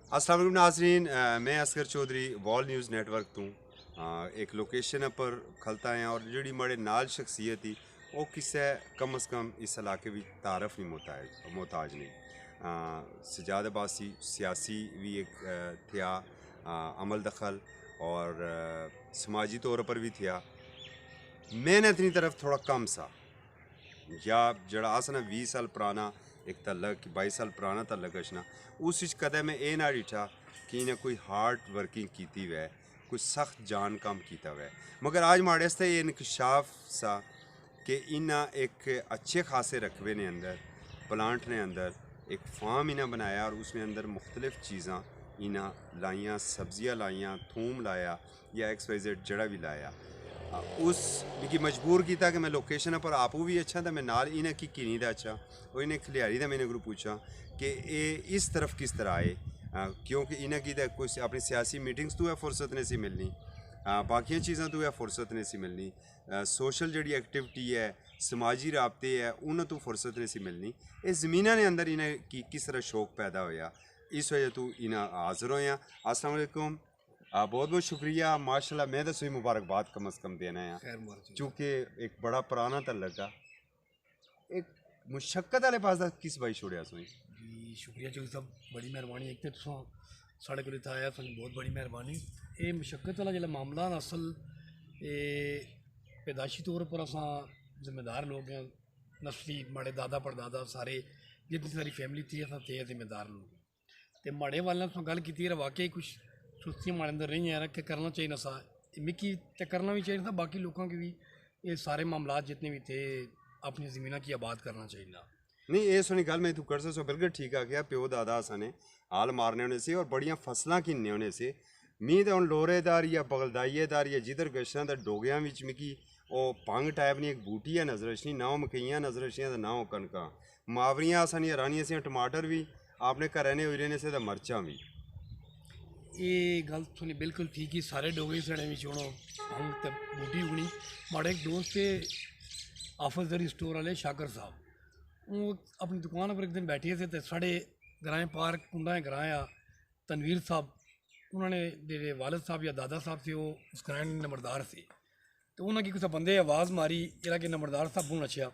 अस्सलाम वालेकुम नाज़रीन, मैं Asghar Chaudhary Wall News Network तो एक लोकेशन पर खलता है और जी बड़े नाल शख्सियत ही वो किसे कम अज़ कम इस इलाके भी तारफ़ नहीं मोहताज नहीं। सजाद अब्बासी सियासी भी एक थिया, अमल दखल और समाजी तौर पर भी थिया। मैंने अपनी तरफ थोड़ा कम सा या जड़ा आसना 20 साल पुराना एक तलक 22 साल पुराना तलक अशना उस कदे में ये ना डिठा कि इन्हें कोई हार्ड वर्किंग की वै, कोई सख्त जान काम किया वै। मगर आज माड़े आस्ते ये इंकशाफ सा कि इन्हें एक अच्छे खासे रकबे ने अंदर प्लांट ने अंदर एक फार्म इन्हें बनाया और उसने अंदर मुख्तलिफ चीज़ा इन्हें लाइया, सब्जियाँ लाइया, थूम लाया या XYZ जड़ा भी लाया। उस मिगी मजबूर किया कि मैं लोकेशन पर आपू भी अच्छा था, मैं नाल इन्हें की नहीं था अच्छा और इन्हें खलियारी था। मैंने गुरु पूछा कि ये इस तरफ किस तरह आए, क्योंकि इन्हें की कुछ अपनी सियासी मीटिंग्स तो है फुर्सत नहीं सी मिलनी, बाकी चीज़ां तो है फुर्सत नहीं सी मिलनी, सोशल जी एक्टिविटी है, समाजी रबते है, उन्हें तो फुर्सत नहीं सी मिलनी। इस ज़मीना ने अंदर इन्हें की किस तरह शौक पैदा होया, इस वजह तो इन्हें हाज़र होया। अस्सलाम वालेकुम, बहुत बहुत शुक्रिया माशाल्लाह। मैं तो सही मुबारकबाद कम अज़ कम देना है, चूँकि एक बड़ा पुराना तलक है, एक मुशक्क़त वाले पास किस भाई छोड़िया सोई जी शुक्रिया चौधरी साहब, बड़ी मेहरबानी। एक तो तुम साढ़े को इतना आया, तुम बहुत बड़ी मेहरबानी। ये मुशक्क़त वाला जो मामला असल पैदाशी तौर पर असा जिम्मेदार लोग हैं, नस्ली माड़े दादा परदादा सारे जितनी सारी फैमिली थी असा थे जिम्मेदार लोग। तो माड़े वाले ने गल की वाकई कुछ सुस्तियाँ माड़े अंदर रही हैं कि करना चाहिए सा, मिकी तो करना भी चाहिए था, बाकी लोगों के भी ये सारे मामला जितने भी थे अपनी ज़मीन की आबाद करना चाहिए ना। नहीं ये सुनी गल मैं तू कर सो बिल्कुल ठीक आ गया। प्यो दादा असाने हाल मारने होने से और बड़िया फसलां किन्ने होने से मी तो हूँ लोरेदार या बगलदाइयेदार या जिधर गशना तो डोगियां बिच मिकी ओ भंग टाइप नी एक बूटी है नजर अशनी, ना मकइयां नजर अशनियां तो ना कनका मावरियां असानियां रानियां से टमाटर भी आपने घर रहने हुए रहने से तो मरचा भी। ये गल थोड़ी बिल्कुल ठीक ही, सारे डोगरी सड़े में छोड़ो हम तब बूटी उगनी। माड़े एक दोस्त थे आफसदरी स्टोर वाले शाकर साहब, वो अपनी दुकान पर एक दिन बैठे थे तो साढ़े ग्राएं पार्क कुंडा ग्रां तनवीर साहब, उन्होंने मेरे वालद साहब या दादा साहब थे वो उस ग्रां नंबरदार से, तो उन्होंने किसी बंदे आवाज़ मारी जरा कि नंबरदार साहब को नचिया।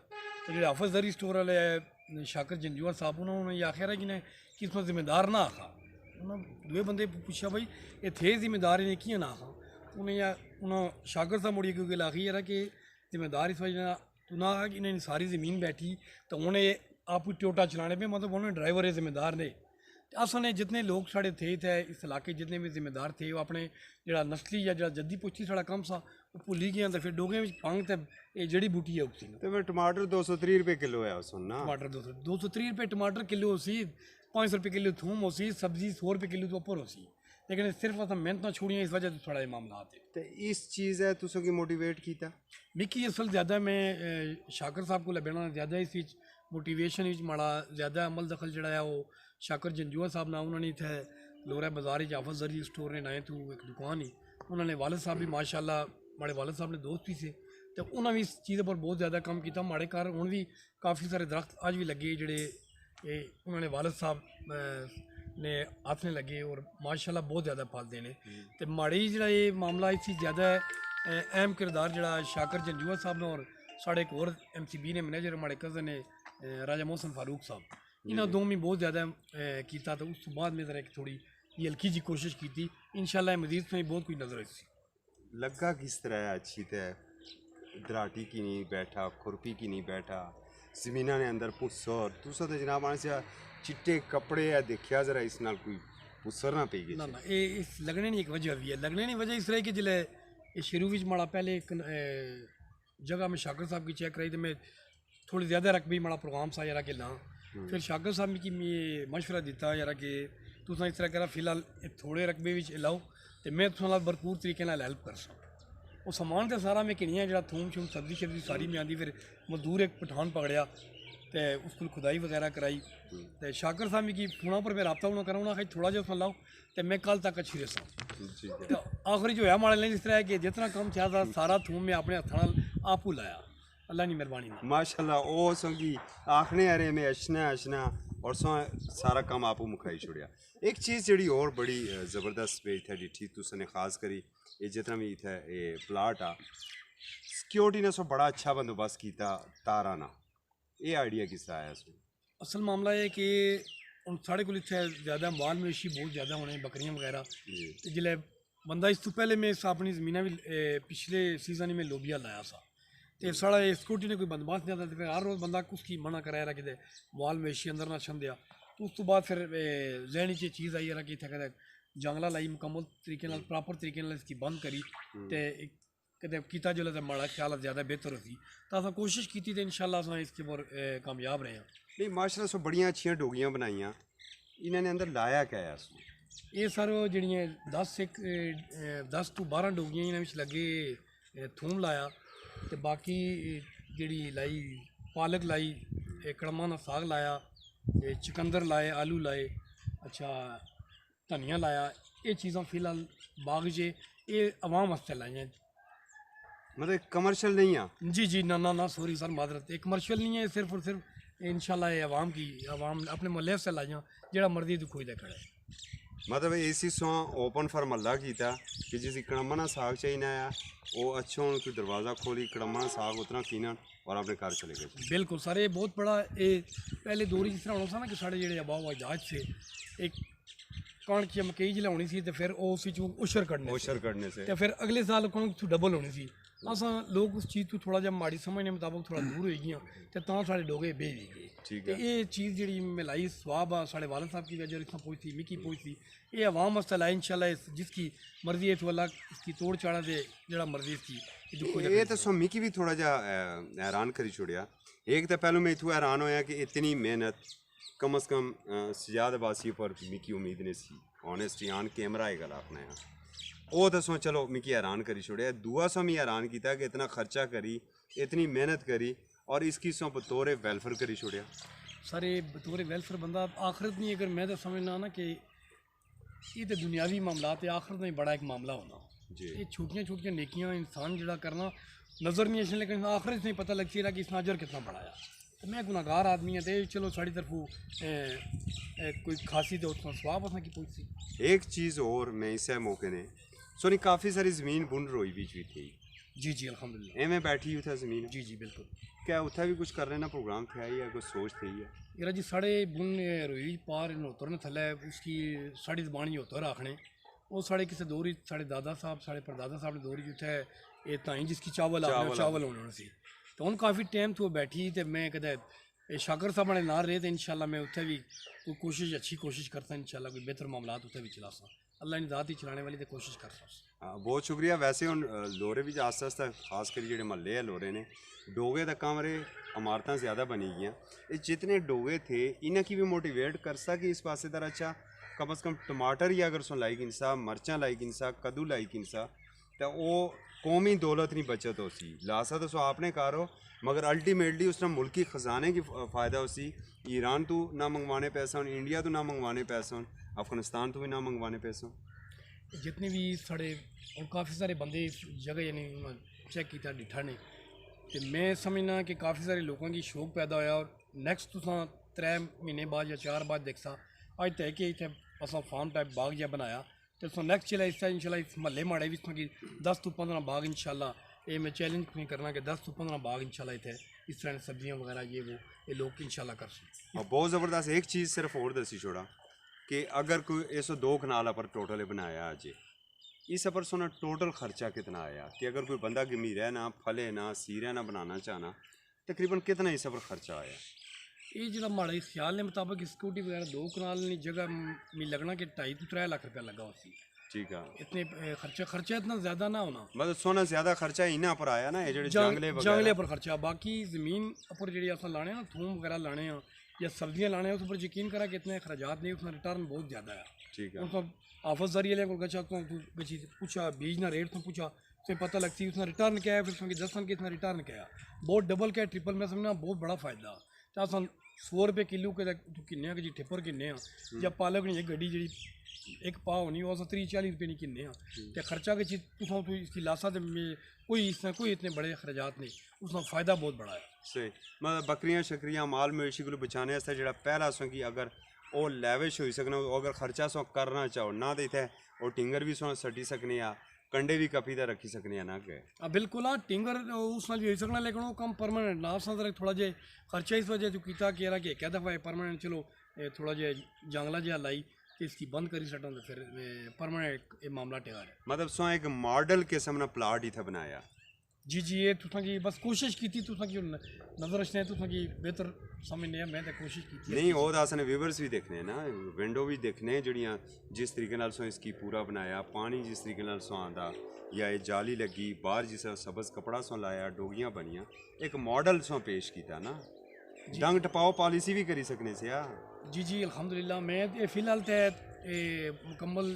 तो जो आफसदरी स्टोर वाले शाकर जंजूआ साहब उन्होंने ये आखिर है कि किसमें जिम्मेदार ना आखा। उन्होंने दुए बंदे पूछा भाई ये थे जिम्मेदार इन्हें किया ना आखा। उन्हें या उन्होंने शाकर साहब मुड़ी क्योंकि आखी यार कि जिम्मेदार इस वजह तो ना कि इन्हें सारी ज़मीन बैठी तो उन्हें आप टोटा चलाने पे, मतलब उन्होंने ड्राइवर है जिम्मेदार ने। असल जितने लोग साढ़े थे इस इलाके जितने भी जिम्मेदार थे वो अपने जरा नस्ली या जरा जद्दी पुछती साढ़ा कम सा वो भुली गया। तो फिर डोगे में पंग तो ये जड़ी बूटी है उसी तो फिर टमाटर 230 रुपये किलो है सुनना। टमाटर 230 रुपये टमाटर किलो उसी, 500 रुपये किलो थूम उसी, सब्जी 100 रुपये किलो तो ऊपर उसी। लेकिन सिर्फ अस मेहनत छोड़ियाँ इस वजह से थोड़ा ये मामला आते। तो इस चीज़ है तुसों की मोटिवेट किया मिकी असल ज़्यादा मैं शाकर साहब को लभना ज़्यादा इस मोटिवेशन माड़ा ज़्यादा अमल दखल जड़ा है वो शाकर जंजूआ साहब ना उन्होंने इतने लोरा बाजार आफत जरिए स्टोर ने नाए तू एक दुकान ही उन्होंने वालद साहब भी माशाल्लाह माड़े वालद साहब ने दोस्त भी से, तो उन्होंने भी इस चीज़ पर बहुत ज़्यादा काम किया। माड़े घर हूँ भी काफ़ी सारे दरख्त अज भी लगे जोड़े उन्होंने वालद साहब ने हाथ ने लगे और माशाल्लाह बहुत ज़्यादा फलते हैं। तो माड़ी जरा ये मामला इस ज़्यादा अहम किरदार जरा शाकर जंजूआ साहब ने और साढ़े एक और MCB ने मैनेजर माड़े कज़न ने राजा मोहसन फारूक साहब, इन्होंने दो में बहुत ज़्यादा किया। तो उस बाद में ज़रा एक थोड़ी ये हल्की जी कोशिश की थी, इंशाल्लाह मजीद में बहुत कुछ नजर आई लगा किस तरह है अच्छी तरह दराटी की नहीं बैठा, खुरपी की नहीं बैठा, जमीना ने अंदर पुसर तुसा तो जनाब आने से चिट्टे कपड़े है देखिया जरा इस नाल कोई पुसर ना पेगी ना ये इस लगने नहीं एक वजह भी है। लगने नहीं वजह इस तरह कि जिले ये शुरू में माड़ा पहले एक जगह में शाकर साहब की चेक कराई तो मैं थोड़ी ज़्यादा रकबी माड़ा प्रोग्राम सा यार कि ना, फिर शाकर साहब ने कि मैं मशवरा दिता यार कि तुसा इस तरह करा फिलहाल थोड़े रकबे लाओ तो मैं तुसा भरपूर तरीके हेल्प कर सकूँ। वो समान तो सारा मैं किनिया जरा थूम शूम सब्जी शब्जी सारी में आती। फिर मजदूर एक पठान पकड़िया तो उसको खुदाई वगैरह कराई। तो शाकर साहब की फोना पर मैं रबता होना करा खाई थोड़ा जहा लाओ तो मैं कल तक अच्छी रसा। तो आखिरी जो है माड़े ने जिस तरह कि जितना कम था सारा थूम मैं अपने हथा आपू लाया, अल्लाह की मेहरबानी माशाल्लाह। ओ संगी आखने अरे में अशना अशना और सो सारा काम आपू मुखाई छुड़िया। एक चीज़ जड़ी और बड़ी ज़बरदस्त पेज थे डिठी तुसने खास करी ये जितना भी इत्थै ये प्लाट आ सिक्योरिटी ने सो बड़ा अच्छा बंदोबस्त किया तारा ना, ये आइडिया किस तरह आया इसमें? असल मामला है कि हूँ साढ़े को इतने ज़्यादा माल मवेशी बहुत ज़्यादा होने बकरियां वगैरह जी ते जिसले बंदा इस तो पहले मैं अपनी ज़मीना भी पिछले सीज़न ही में लोबिया लाया सा तो साढ़ा सिक्योरिटी ने कोई बंदोबस्त नहीं आता तो फिर हर रोज़ बंदा उसकी मना कराया कि माल मवेशी अंदर ना छंद दिया। तो उस तो बाद फिर जहनी च चीज़ आई कि इतने कहते जंगला लाई मुकम्मल तरीके नाल प्रॉपर तरीके नाल इसकी बंद करी तो कदे किता जो माड़ा ख्याल ज़्यादा बेहतर होती तो अस कोशिश की तो इंशाल्लाह अस इसके पर कामयाब रहे हैं। नहीं माशाल्लाह सो बड़ियां अच्छियां डोगियां बनाइयां, इन्होंने अंदर लाया क्या है इसमें? ये सर जड़ियाँ 10 तो 12 डोगियां इन्होंने लगे थूम लाया तो बाकी जी लाई पालक लाई, कड़मा का साग लाया, चुकंदर लाए, आलू लाए, अच्छा धनिया लाया। ये चीज़ां फिलहाल बाग च ये आवाम वास्ते लाइया। मतलब कमर्शियल नहीं आ? जी जी ना ना ना सॉरी सर मादरत, एक कमर्शियल नहीं है, सिर्फ और सिर्फ इंशाल्लाह ये आवाम अपने मोहल्ले से लाइया जेड़ा मर्जी तू खोजदा खड़ा है। मतलब इसी सो ओपन फॉर मल्ला किया कि जिस कड़मा साग चाहिए आया वो अच्छा कोई दरवाज़ा खोली कड़मा साग उतना कीना और अपने घर चले गए। बिल्कुल सर ये बहुत बड़ा ये पहले दौर जिस तरह होना था ना कि साढ़े जेडे आबा अजदाद से एक कणक या मकई जिला होनी सी तो फिर उस उशर करने से तो फिर अगले साल कणक डबल होनी सी। अस लोग उस चीज़ तो थोड़ा जहा माड़ी समझने मुताबिक थोड़ा दूर हो गई तो साढ़े डोगे बेच दी गए। ठीक तो है। ये चीज़ जी मिलाई स्वाब आ साढ़े वालद साहब की वजह इतना पहुँचती मिकी पहुँचती ये आवाम वास्ते लाई इंशाल्लाह जिसकी मर्जी है तो अल्लाह इसकी तोड़ चाड़ा दे जड़ा मर्जी इसकी ये तो सो मिकी भी थोड़ा जा हैरान करी छोड़िया। एक तो पहलू मैं इतू हैरान होया कि इतनी मेहनत कम अज़ कम सजाद अब्बासी पर मिकी उम्मीद नहीं सी ऑनेस्टली ऑन कैमरा है गला अपने यहाँ वो तो सो चलो मिकी हैरान करी छोड़िया। दुआ सो मैं हैरान किया कि इतना खर्चा करी इतनी मेहनत करी और इसकी सो बतौर वेलफेयर करी छोड़िया। सारे बतौर वेलफेयर बंदा आखिरत नहीं अगर मैं तो समझना ना कि ये तो दुनियावी मामला है आखिरत में बड़ा एक मामला होना जी ये छोटियाँ छोटियाँ नेकियां इंसान जड़ा करना नज़र नहीं आने लेकिन आखिरत नहीं पता लगती रहा कि इसने अजर कितना बढ़ाया। तो मैं गुनाहगार आदमी है तो चलो साड़ी तरफों कोई खासी तो उसमें स्वाब असा की पहुँची। एक चीज़ और मैं इस मौके ने सोनी काफ़ी सारी ज़मीन बुन रोई बीच भी थी। जी जी अल्हम्दुलिल्लाह एवं बैठी हुई था ज़मीन। जी जी बिल्कुल। क्या उतना भी कुछ करने ना प्रोग्राम थे या कुछ सोच थी या यार जी साढ़े बुन रोई पार नोतर ने थले उसकी साड़ी जबानी होतर आखने वो साढ़े किसी दौर ही साढ़े दादा साहब साढ़े परदादा साहब ने दौर ही उत्थे ये ताई जिसकी चावल चावल होने सी तो हम काफ़ी टाइम तो बैठी तो मैं कदे शाकर साहब ने नाल रहे तो इंशाल्लाह मैं उत्थे भी कोई कोशिश अच्छी कोशिश करता इंशाल्लाह कोई बेहतर मामला उत्थे भी चला सा अल्लाह ने दात ही चलाने वाली तो कोशिश कर सा। बहुत शुक्रिया। वैसे हम लोरे भी आस्ता आस्ता खास कर जो महल्ले है लोरे ने डोगे तक कमरे इमारतें ज़्यादा बनी गई ये जितने डोगे थे इन्हें की भी मोटिवेट कर सा कि इस पासे तरह अच्छा कम अज़ कम टमाटर ही अगर सो लाई किनसा मरचा लाई किनसा कद्दू लाई किनसा तो वो कौमी दौलत नहीं बचत हो सी लासा तो सो आपने करो मगर अल्टीमेटली उसने मुल्की ख़जाने की फ़ायदा हो सी। ईरान तो ना मंगवाने पैसा इंडिया तो ना मंगवाने पैसा अफगानिस्तान तो भी ना मंगवाने पैसा जितने भी साढ़े और काफ़ी सारे बंदे इस जगह यानी चेक किया डिठा ने तो मैं समझना कि काफ़ी सारे लोगों की शौक पैदा होया और नैक्सट तुसा 3 महीने बाद या 4 बाद देखसा अज तय कि इतने असा फार्म टाइप बाग जहा बनाया तो तुम नैक्सट चला इस इंशाल्लाह इस महल्ले माड़े भी कि 10 तो 15 बाग इंशाल्लाह ये मैं चैलेंज नहीं करना कि 10 तो 15 बाग इंशाल्लाह इतने इस तरह सब्जियां वगैरह ये वो ये लोग इंशाल्लाह कर सकते। और बहुत ज़बरदस्त एक चीज़ सिर्फ और दसी छोड़ा कि अगर कोई 102 कनाल पर टोटल बनाया अज इस पर सोना टोटल खर्चा कितना आया कि अगर कोई बंदा गमीरा ना फले ना सीरा ना बनाना चाहना तकरीबन कितना इस पर खर्चा आया? ये जो माड़ा ख्याल ने मुताबिक सिक्योरिटी वगैरह 2 कनाल जगह में लगना कि 2.5 to 3 लाख रुपया लगा उसी। ठीक है। इतने खर्चा इतना ज़्यादा ना होना मतलब सोना ज़्यादा खर्चा इन्हां पर आया ना ये जो जंगले पर खर्चा बाकी ज़मीन पर जी अस लाने ना थूम वगैरह लाने या सब्जियां लाने उस पर यकीन करा कि इतने अखराजात नहीं उसका रिटर्न बहुत ज़्यादा है। ठीक है। उसका आफतदारी वाले को गचा तो पूछा बीज ना रेट तो पूछा तो पता लगती उसने रिटर्न क्या है फिर उसमें दसन कि इसने रिटर्न क्या है बहुत डबल क्या ट्रिपल में समझना बहुत बड़ा फ़ायदा तो 100 रुपये किलो के तू किन्ने आ कि जी ठिप्पर किन्ने आ या पालक नहीं गड्डी जी एक पाव होनी वो 30-40 रुपये नहीं किन्ने आ ते खर्चा के चीज तुम तू इसकी लासा ते कोई इसमें कोई इतने बड़े अखराजात नहीं उसमें फ़ायदा बहुत बड़ा है सही मतलब बकरियां शकरियां माल मवेशी को बचाने आस्तै जेह्ड़ा पैह्ला सो कि अगर ओह् लैविश होई सकना अगर खर्चा सो करना चाहो ना तो इत्थै ओह् टिंगर भी सो सट्टी सकने आ कंडे भी कपी दा रखी सकने आ ना के बिल्कुल हाँ टिंगर उस नाल भी होई सकना लेकिन वो कम परमानेंट ना उस नाल थोड़ा जे खर्चा इस वजह तो कीता कि यार कि एक दफ़ा परमानेंट चलो थोड़ा जे जंगला जिहा लाई कि इसकी बंद करी सटां तो फिर परमानेंट ये मामला टेगा है मतलब सो एक मॉडल किस्म ना प्लाट इत्थै बनाया जी जी ये तुसां की बस कोशिश की तुसां की नज़र रखने तुसां की बेहतर समझने मैं तो कोशिश की नहीं ओह् तां असें व्यूवर्स भी देखने ना विंडो भी देखने जेह्ड़ियां जिस तरीके नाल सो इसकी पूरा बनाया पानी जिस तरीके नाल सो आंदा या ये जाली लगी बाहर जिस सबज कपड़ा सो लाया डोगियां बनियां एक मॉडल सो पेश किया ना डंग टपाओ पॉलिसी भी करी सकने से जी जी अल्हम्दुलिल्लाह मैं ते फिलहाल ते मुकम्मल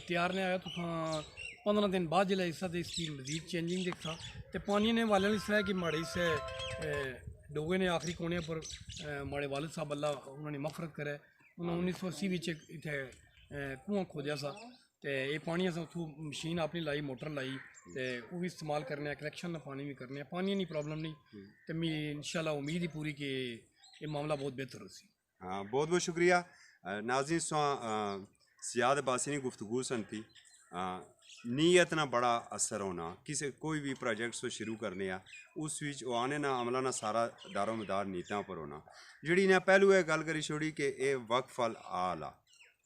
तैयार ने आया तो 15 दिन बाद जिला हिस्सा ते इसकी मजीद चेंजिंग देखा तो पानी ने वाले इस तरह कि माड़े से डोगे ने आखिरी कोने पर माड़े वालिद साहब अल्लाह उन्होंने मफरत करे उन्होंने 1980 बिच इत्थे कुआं खोदया सा तो ये पानी अस उत्थों मशीन अपनी लाई मोटर लाई तो वो भी इस्तेमाल करने कनैक्शन का पानी भी करने पानी नहीं प्रॉब्लम नहीं तो मी इंशाल्लाह उम्मीद ही पूरी कि ये मामला बहुत बेहतर हो सी हाँ बहुत बहुत शुक्रिया नाज़रीन सो सियाद अब्बासी ने गुफ्तगू सन थी नीयत ना बड़ा असर होना किसी कोई भी प्रोजेक्ट सो शुरू करने आ उस विच आने ना अमला ना सारा दारोमदार नीयतां पर होना जिहड़ी ने पहलू ये गल करी छोड़ी कि ये वक्फ अल आला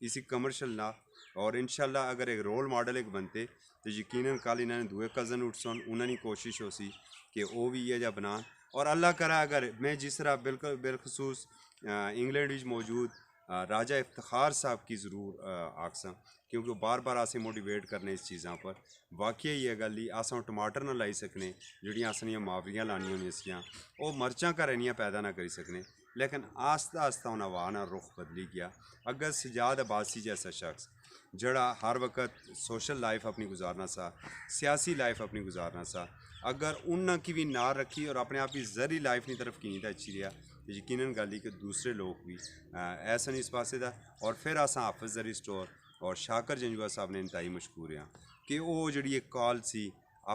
इसी कमर्शल ना और इंशाल्लाह अगर एक रोल मॉडल एक बनते तो यकीनन कल इन्होंने दूए कज़न उठसन उन्होंने कोशिश हो सी कि वो भी इ'यै जेहा बनान और अल्लाह करा अगर मैं जिस तरह बिल्कुल बिलखसूस इंग्लैंड में मौजूद राजा इफ्तिखार साहब की ज़रूर आखसां क्योंकि वो बार बार असें मोटिवेट करने इस चीज़ां पर वाकई ये गल ही अस टमाटर ना लाई सकने जेह्ड़ियां असनियां मावरियां लानियां होंदियां सियां ओह् मर्चां घरै दियां पैदा ना करी सकने लेकिन आस्ता आस्ता उन हवा ना रुख बदली गया अगर सजाद अब्बासी जैसा शख्स जड़ा हर वक्त सोशल लाइफ अपनी गुजारना सा सियासी लाइफ अपनी गुजारना सा अगर उन्ना की भी नार रखी और अपने आप की जरी लाइफ की तरफ कीता अच्छी रहा तो यकीनन गल कि दूसरे लोग भी ऐसा नहीं इस पासे दा और फिर अस हाफिज जरी स्टोर और शाकर जंजुआ साहब ने इंतहाई मशहूर हाँ कि वो जी एक कॉल सी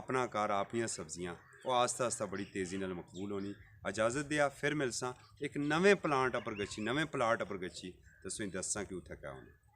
अपना घर आपनियां सब्जियां वो आस्ता आस्ता बड़ी तेज़ी नाल मकबूल होनी इजाज़त दिया फिर मिलसा एक नवे प्लांट अपर गच्छी नवे प्लाट अपर गच्छी तो तुसें दस्सां कि उत्थै क्या होना।